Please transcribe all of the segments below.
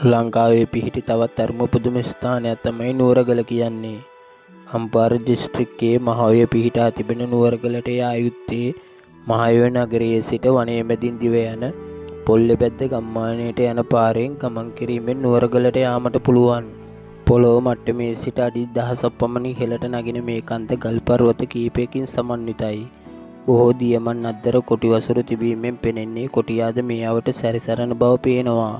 ලංකාවේ පිහිටි තවත් ධර්ම පුදුම ස්ථානයක් තමයි නුවරගල කියන්නේ. අම්පාර දිස්ත්‍රික්කයේ මහඔය පිහිටා තිබෙන නුවරගලට යා යුත්තේ මහඔය නගරයේ සිට වනය මැදින් දිව යන පොල්ලෙබැද්ද ගම්මානයට යන පාරෙන් ගමන් කිරීමෙන් නුවරගලට යාමට පුළුවන්. පොළොව මට්ටමේ සිට අඩි 1000ක් පමණ ඉහළට නගින මේ කන්ද ගල් පර්වත කිහිපයකින් සමන්විතයි. බොහෝ දියමන් අද්දර කොටි වසරු තිබීමෙන් පෙනෙන්නේ කොටියාද මේ අවට සැරිසරන බව පේනවා.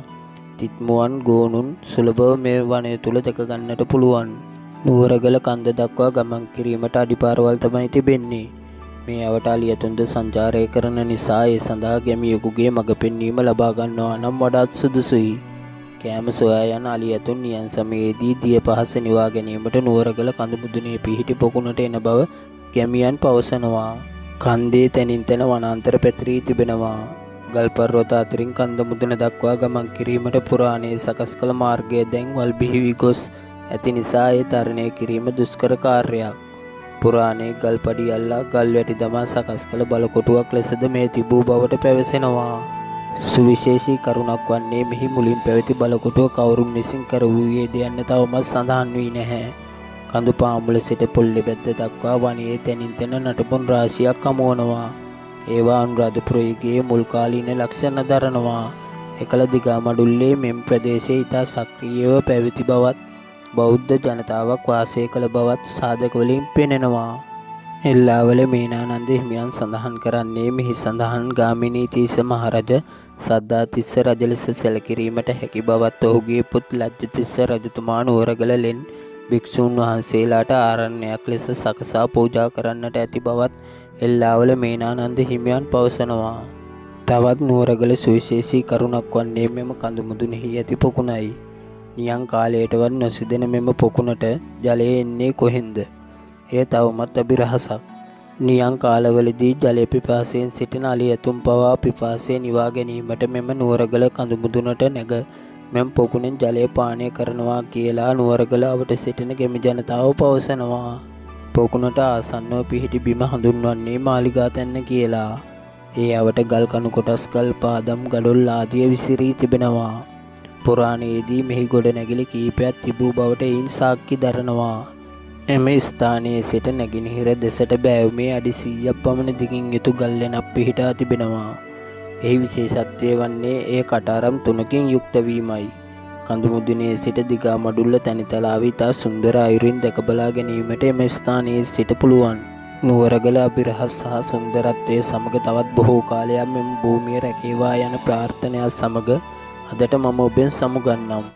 තිත්මුවන් ගෝනුන් සුලභව මේ වනය තුල දැක ගන්නට පුළුවන්. නුවරගල කන්ද දක්වා ගමන් කිරීමට අඩිපාරවල් තමයි තිබෙන්නේ. මේ අවට අලියතුන්ද සංචාරය කරන නිසා ඒ සඳහා ගැමියෙකුගේ මඟ පෙන්වීම ලබා ගන්නවා නම් වඩාත් සුදුසුයි. කෑම සොයා යන අලියතුන් නියං සමයේදී දිය පහස නිවා ගැනීමට නුවරගල කඳු මුදුනේ පිහිටි පොකුණට එන බව ගැමියන් පවසනවා. කන්දේ තැනින් තැන වනාන්තර පැතිරී තිබෙනවා. ගල් පර්වත අතරින් කන්ද මුදුන දක්වා ගමන් කිරීමට පුරාණයේ සකස් කළ මාර්ගය දැන් වල් බිහි වී ගොස් ඇති නිසා ඒ තරණය කිරීම දුෂ්කර කාර්යයක්. පුරාණයේ ගල් පඩි අල්ලා ගල් වැටි දමා සකස් කළ බලකොටුවක් ලෙසද මේ තිබූ බවට පැවසෙනවා. සුවිශේෂී කරුණක් වන්නේ මෙහි මුලින් පැවති බලකොටුව කවුරුන් විසින් කර වූයේද යන්න තවමත් සඳහන් වී නැහැ. කඳු පාමුල සිට පොල්ලෙබැද්ද දක්වා වනයේ තැනින් තැන නටබුන් රාශියක් හමුවනවා. ඒවා අනුරාධපුරයේ මුල් කාලීන ලක්ෂණ දරනවා. එකල දිගා මඩුල්ලේ මෙම් ප්‍රදේශයේ ඉතා සක්‍රියව පැවති බවත් බෞද්ධ ජනතාවක් වාසය කළ බවත් සාධක වලින් පෙනෙනවා. එල්ලාවල මේනානන්ද හිමියන් සඳහන් කරන්නේ මෙහි සඳහන් ගාමිණී තිස්ස මහරජ සද්ධාතිස්ස රජ ලෙස සැලකිරීමට හැකි බවත් ඔහුගේ පුත් ලජ්ජතිස්ස රජතුමා නුවරගල ලෙන් භික්ෂූන් වහන්සේලාට ආරණ්‍යයක් ලෙස සකසා පූජා කරන්නට ඇති බවත් එල්ලාවල මේනානන්ද හිමියන් පවසනවා. තවත් නුවරගල සුවිශේෂී කරුණක් වන්නේ මෙම කඳු මුදුනෙහි ඇති පොකුණයි. නියං කාලයටවත් නොසිදෙන මෙම පොකුණට ජලය එන්නේ කොහෙන්ද? එය තවමත් අභිරහසක්. නියං කාලවලදී ජලය පිපාසයෙන් සිටින අලියතුන් පවා පිපාසය නිවා ගැනීමට මෙම නුවරගල කඳු මුදුනට නැග මෙම පොකුණෙන් ජලය පානය කරනවා කියලා නුවරගල අවට සිටින ගැමි ජනතාව පවසනවා. පොකුණට ආසන්නව පිහිටි බිම හඳුන්වන්නේ මාලිගාතැන්න කියලා. ඒ අවට ගල් කණු කොටස් ගල් පාදම් ගඩොල් ආදිය විසිරී තිබෙනවා. පුරාණයේදී මෙහි ගොඩනැගිලි කීපයක් තිබූ බවට එයින් සාක්ෂි දරනවා. එම ස්ථානයේ සිට නැගෙනහිර දෙසට බෑවුමේ අඩි 100ක් පමණ දිගින් යුතු ගල් ලෙනක් පිහිටා තිබෙනවා. එහි විශේෂත්වය වන්නේ එය කටාරම් 3කින් යුක්ත වීමයි. කඳු මුදුනේ සිට දිගා මඩුල්ල තනිතලාව ඉතා සුන්දර අයුරින් දැක බලා ගැනීමට එම ස්ථානයේ සිට පුළුවන්. නුවරගල අභිරහස් සහ සුන්දරත්වය සමග තවත් බොහෝ කාලයක් මෙම භූමිය රැකේවා යන ප්‍රාර්ථනයත් සමග අදට මම ඔබෙන් සමුගන්නම්.